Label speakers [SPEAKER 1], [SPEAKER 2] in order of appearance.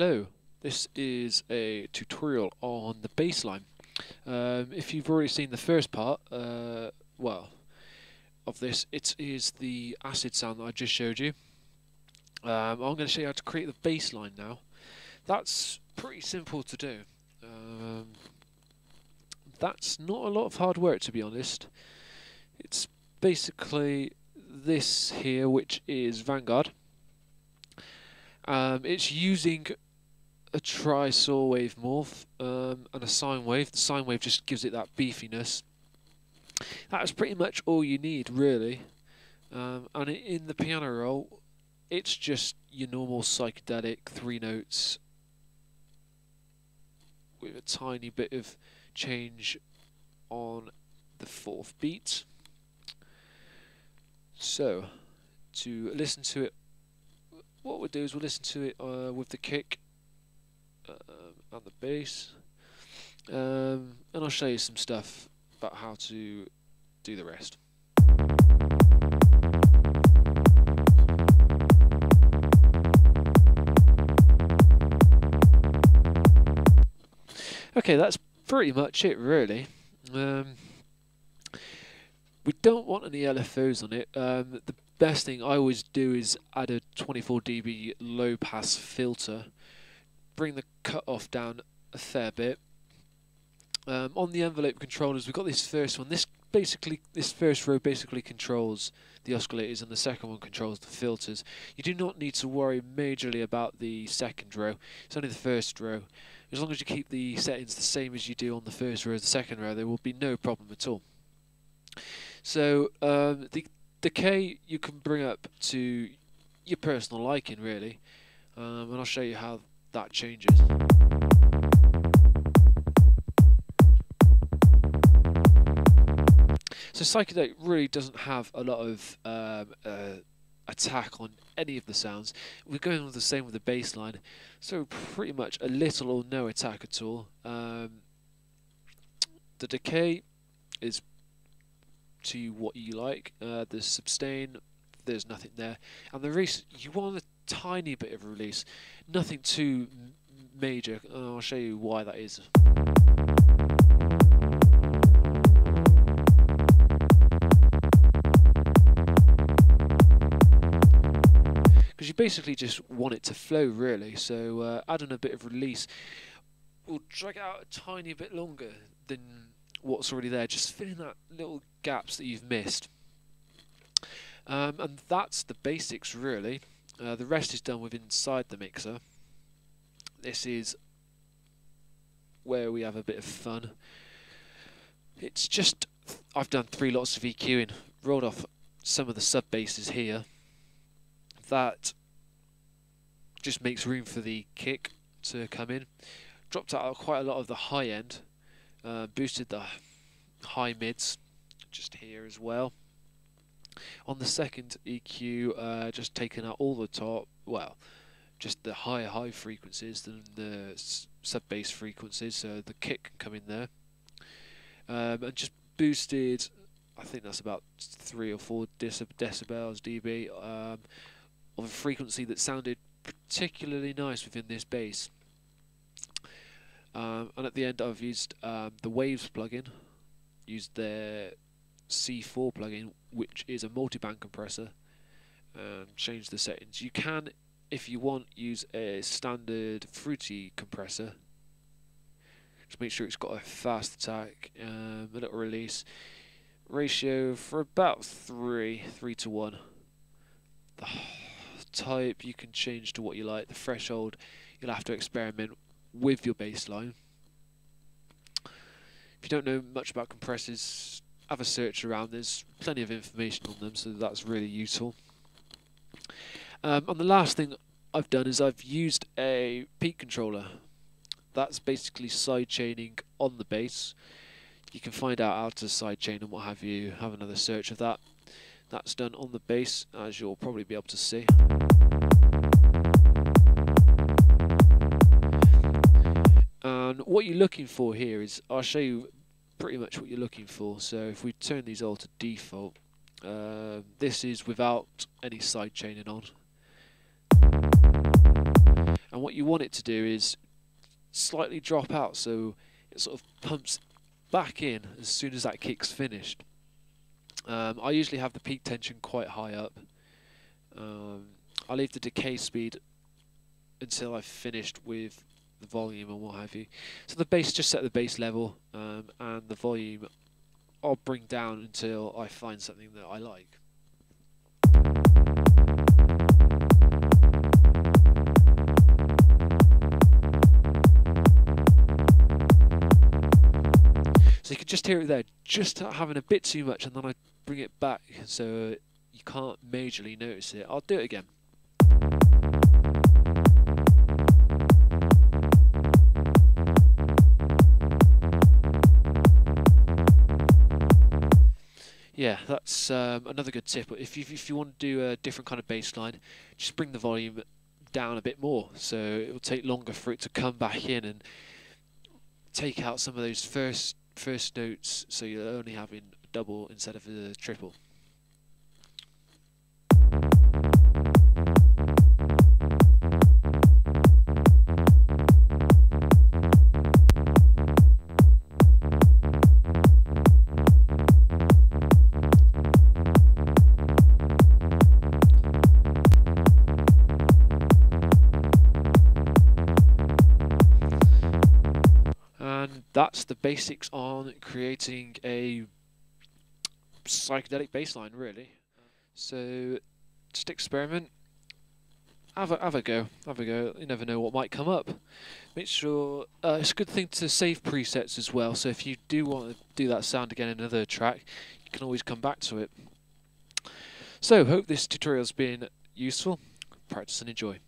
[SPEAKER 1] Hello, this is a tutorial on the bassline. If you've already seen the first part, of this, it is the acid sound that I just showed you. I'm going to show you how to create the bassline now. That's pretty simple to do. That's not a lot of hard work, to be honest. It's basically this here, which is Vanguard. It's using a tri-saw wave morph and a sine wave. The sine wave just gives it that beefiness. That's pretty much all you need, really. And in the piano roll, it's just your normal psychedelic 3 notes with a tiny bit of change on the 4th beat. So, to listen to it, what we'll do is we'll listen to it with the kick and the bass, and I'll show you some stuff about how to do the rest. Okay, that's pretty much it, really. We don't want any LFOs on it. The best thing I always do is add a 24 dB low pass filter, bring the cutoff down a fair bit. On the envelope controllers, we've got this first one. This first row basically controls the oscillators, and the second one controls the filters. You do not need to worry majorly about the second row. It's only the first row. As long as you keep the settings the same as you do on the first row and the second row, there will be no problem at all. So the decay you can bring up to your personal liking, really, and I'll show you how that changes. So psychedelic really doesn't have a lot of attack on any of the sounds. We're going with the same with the bass line, so pretty much a little or no attack at all. The decay is to what you like. The sustain, there's nothing there, and the release, you want a tiny bit of release, nothing too major. I'll show you why that is. Because you basically just want it to flow, really. So adding a bit of release will drag it out a tiny bit longer than what's already there, just filling that little gaps that you've missed. And that's the basics, really. The rest is done with inside the mixer. This is where we have a bit of fun. It's just, I've done 3 lots of EQing, rolled off some of the sub basses here. That just makes room for the kick to come in. Dropped out quite a lot of the high end, boosted the high mids just here as well. On the second EQ, just taken out all the top, well, just the high frequencies than the sub bass frequencies, so the kick can come in there. And just boosted, I think that's about 3 or 4 decibels dB of a frequency that sounded particularly nice within this bass. And at the end, I've used the Waves plugin, used their C4 plugin, which is a multi-band compressor, and changed the settings. You can, if you want, use a standard fruity compressor. Just make sure it's got a fast attack, a little release ratio for about 3 to 1. The type you can change to what you like. The threshold, you'll have to experiment with your bass line. If you don't know much about compressors, have a search around. There's plenty of information on them, so that's really useful. And the last thing I've done is I've used a peak controller. That's basically side chaining on the bass. You can find out how to side chain and what have you. Have another search of that. That's done on the bass, as you'll probably be able to see. And what you're looking for here is, I'll show you pretty much what you're looking for. So if we turn these all to default, this is without any side chaining on. and what you want it to do is slightly drop out, so it sort of pumps back in as soon as that kick's finished. I usually have the peak tension quite high up. I leave the decay speed until I've finished with the volume and what have you. So the bass, just set the bass level, and the volume I'll bring down until I find something that I like. So you can just hear it there, just having a bit too much, and then I bring it back so you can't majorly notice it. I'll do it again. Yeah, that's another good tip. If you want to do a different kind of bass line, just bring the volume down a bit more, so it will take longer for it to come back in and take out some of those first notes, so you're only having a double instead of a triple. And that's the basics on creating a psychedelic bass line, really. So just experiment, have a go. You never know what might come up. Make sure it's a good thing to save presets as well, so if you do want to do that sound again in another track, you can always come back to it. So hope this tutorial's been useful. Practice and enjoy.